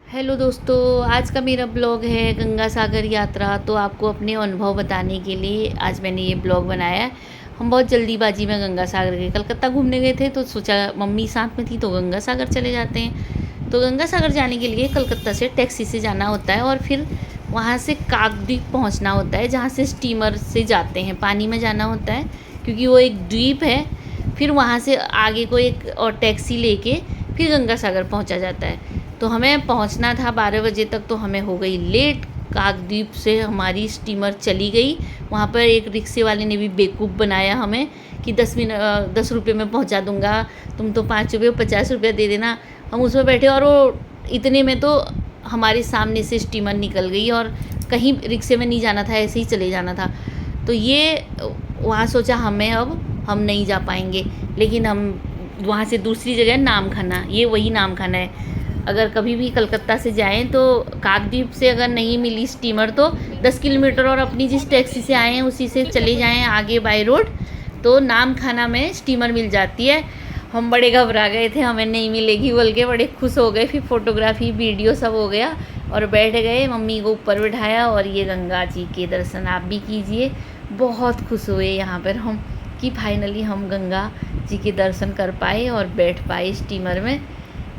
Hello दोस्तों, आज का मेरा ब्लॉग है गंगा सागर यात्रा। तो आपको अपने अनुभव बताने के लिए आज मैंने ये ब्लॉग बनाया है। हम बहुत जल्दीबाजी में गंगा सागर गए, कलकत्ता घूमने गए थे तो सोचा मम्मी साथ में थी तो गंगा सागर चले जाते हैं। तो गंगा सागर जाने के लिए कलकत्ता से टैक्सी से जाना होता है और फिर वहाँ से काकद्वीप पहुँचना होता है, जहाँ से स्टीमर से जाते हैं, पानी में जाना होता है क्योंकि वो एक द्वीप है। फिर वहाँ से आगे को एक और टैक्सी लेके फिर गंगा सागर पहुँचा जाता है। तो हमें पहुंचना था 12 बजे तक, तो हमें हो गई लेट। काकद्वीप से हमारी स्टीमर चली गई। वहाँ पर एक रिक्शे वाले ने भी बेवकूफ़ बनाया हमें कि 10 रुपये में पहुँचा दूँगा, तुम तो 5 रुपये 50 रुपये दे देना। हम उसमें बैठे और वो इतने में तो हमारे सामने से स्टीमर निकल गई और कहीं रिक्शे में नहीं जाना था, ऐसे ही चले जाना था। तो ये वहाँ सोचा हम नहीं जा पाएंगे, लेकिन हम वहाँ से दूसरी जगह नाम खाना, ये वही नाम खाना है। अगर कभी भी कलकत्ता से जाएं तो काकद्वीप से अगर नहीं मिली स्टीमर तो 10 किलोमीटर और अपनी जिस टैक्सी से आए हैं उसी से चले जाएं आगे बाय रोड, तो नाम खाना में स्टीमर मिल जाती है। हम बड़े घबरा गए थे, हमें नहीं मिलेगी बोल के बड़े खुश हो गए। फिर फोटोग्राफी वीडियो सब हो गया और बैठ गए, मम्मी को ऊपर बिठाया और ये गंगा जी के दर्शन आप भी कीजिए। बहुत खुश हुए यहाँ पर हम कि फाइनली हम गंगा जी के दर्शन कर पाए और बैठ पाए स्टीमर में।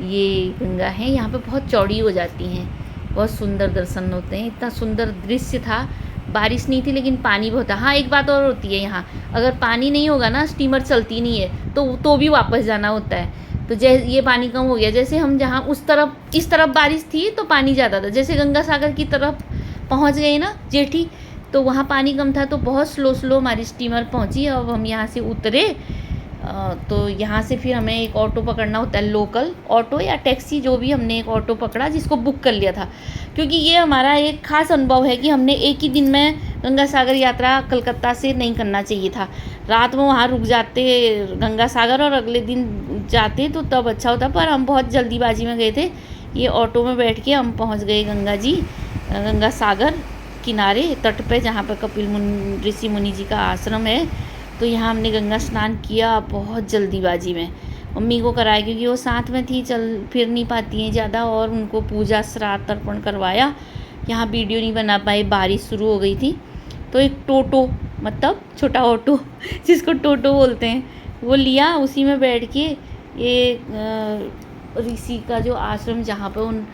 ये गंगा है, यहाँ पे बहुत चौड़ी हो जाती हैं, बहुत सुंदर दर्शन होते हैं। इतना सुंदर दृश्य था। बारिश नहीं थी लेकिन पानी बहुत था। हाँ, एक बात और होती है यहाँ, अगर पानी नहीं होगा ना स्टीमर चलती नहीं है तो भी वापस जाना होता है। तो जैसे ये पानी कम हो गया, जैसे हम जहाँ उस तरफ इस तरफ बारिश थी तो पानी ज़्यादा था, जैसे गंगा सागर की तरफ पहुँच गए ना जेठी, तो वहाँ पानी कम था तो बहुत स्लो हमारी स्टीमर पहुँची। अब हम यहाँ से उतरे तो यहाँ से फिर हमें एक ऑटो पकड़ना होता है, लोकल ऑटो या टैक्सी, जो भी। हमने एक ऑटो पकड़ा जिसको बुक कर लिया था, क्योंकि ये हमारा एक ख़ास अनुभव है कि हमने एक ही दिन में गंगा सागर यात्रा कलकत्ता से नहीं करना चाहिए था। रात में वहाँ रुक जाते गंगा सागर और अगले दिन जाते तो तब अच्छा होता, पर हम बहुत जल्दीबाजी में गए थे। ये ऑटो में बैठ के हम पहुँच गए गंगा सागर किनारे तट पे, जहाँ पर कपिल ऋषि मुनि जी का आश्रम है। तो यहाँ हमने गंगा स्नान किया बहुत जल्दीबाजी में। मम्मी को कराया क्योंकि वो साथ में थी, चल फिर नहीं पाती हैं ज़्यादा, और उनको पूजा श्राद्ध तर्पण करवाया। यहाँ वीडियो नहीं बना पाए, बारिश शुरू हो गई थी। तो एक टोटो, मतलब छोटा ऑटो जिसको टोटो बोलते हैं, वो लिया। उसी में बैठ के ये ऋषि का जो आश्रम, जहाँ पर उन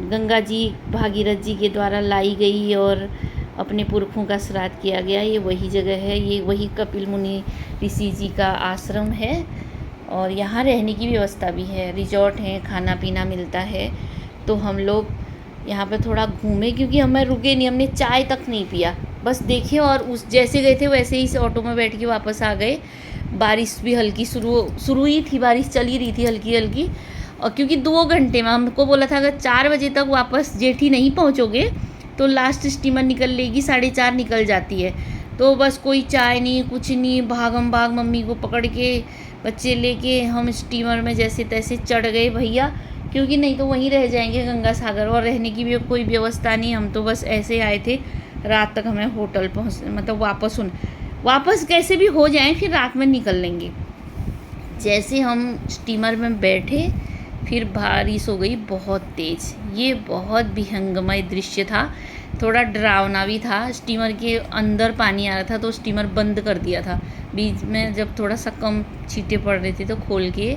गंगा जी भागीरथ जी के द्वारा लाई गई और अपने पुरखों का श्राद्ध किया गया, ये वही जगह है। ये वही कपिल मुनि ऋषि जी का आश्रम है और यहाँ रहने की व्यवस्था भी है, रिजॉर्ट है, खाना पीना मिलता है। तो हम लोग यहाँ पे थोड़ा घूमे क्योंकि हमें रुके नहीं, हमने चाय तक नहीं पिया, बस देखे और उस जैसे गए थे वैसे ही इस ऑटो में बैठ के वापस आ गए। बारिश भी हल्की शुरू ही थी, बारिश चल ही रही थी हल्की हल्की। और क्योंकि 2 घंटे में हमको बोला था अगर 4 बजे तक वापस जेठी नहीं पहुँचोगे तो लास्ट स्टीमर निकल लेगी, 4:30 निकल जाती है। तो बस कोई चाय नहीं, कुछ नहीं, भागम भाग मम्मी को पकड़ के बच्चे लेके हम स्टीमर में जैसे तैसे चढ़ गए भैया, क्योंकि नहीं तो वहीं रह जाएंगे गंगा सागर, और रहने की भी कोई व्यवस्था नहीं। हम तो बस ऐसे आए थे, रात तक हमें होटल मतलब वापस कैसे भी हो जाएं, फिर रात में निकल लेंगे। जैसे हम स्टीमर में बैठे फिर बारिश हो गई बहुत तेज़। ये बहुत विहंगमय दृश्य था, थोड़ा डरावना भी था। स्टीमर के अंदर पानी आ रहा था तो स्टीमर बंद कर दिया था। बीच में जब थोड़ा सा कम छींटे पड़ रहे थे तो खोल के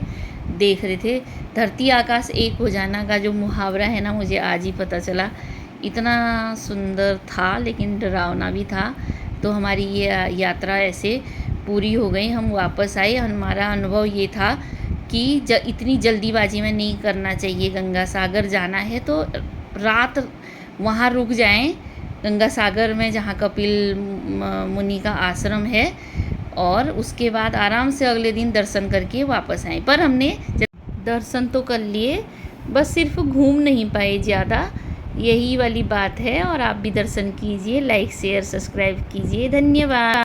देख रहे थे। धरती आकाश एक हो जाना का जो मुहावरा है ना, मुझे आज ही पता चला। इतना सुंदर था लेकिन डरावना भी था। तो हमारी ये यात्रा ऐसे पूरी हो गई, हम वापस आए। हमारा अनुभव ये था कि इतनी जल्दीबाजी में नहीं करना चाहिए। गंगा सागर जाना है तो रात वहाँ रुक जाएं गंगा सागर में, जहाँ कपिल मुनि का आश्रम है, और उसके बाद आराम से अगले दिन दर्शन करके वापस आएं। पर हमने दर्शन तो कर लिए, बस सिर्फ घूम नहीं पाए ज़्यादा, यही वाली बात है। और आप भी दर्शन कीजिए, लाइक शेयर सब्सक्राइब कीजिए। धन्यवाद।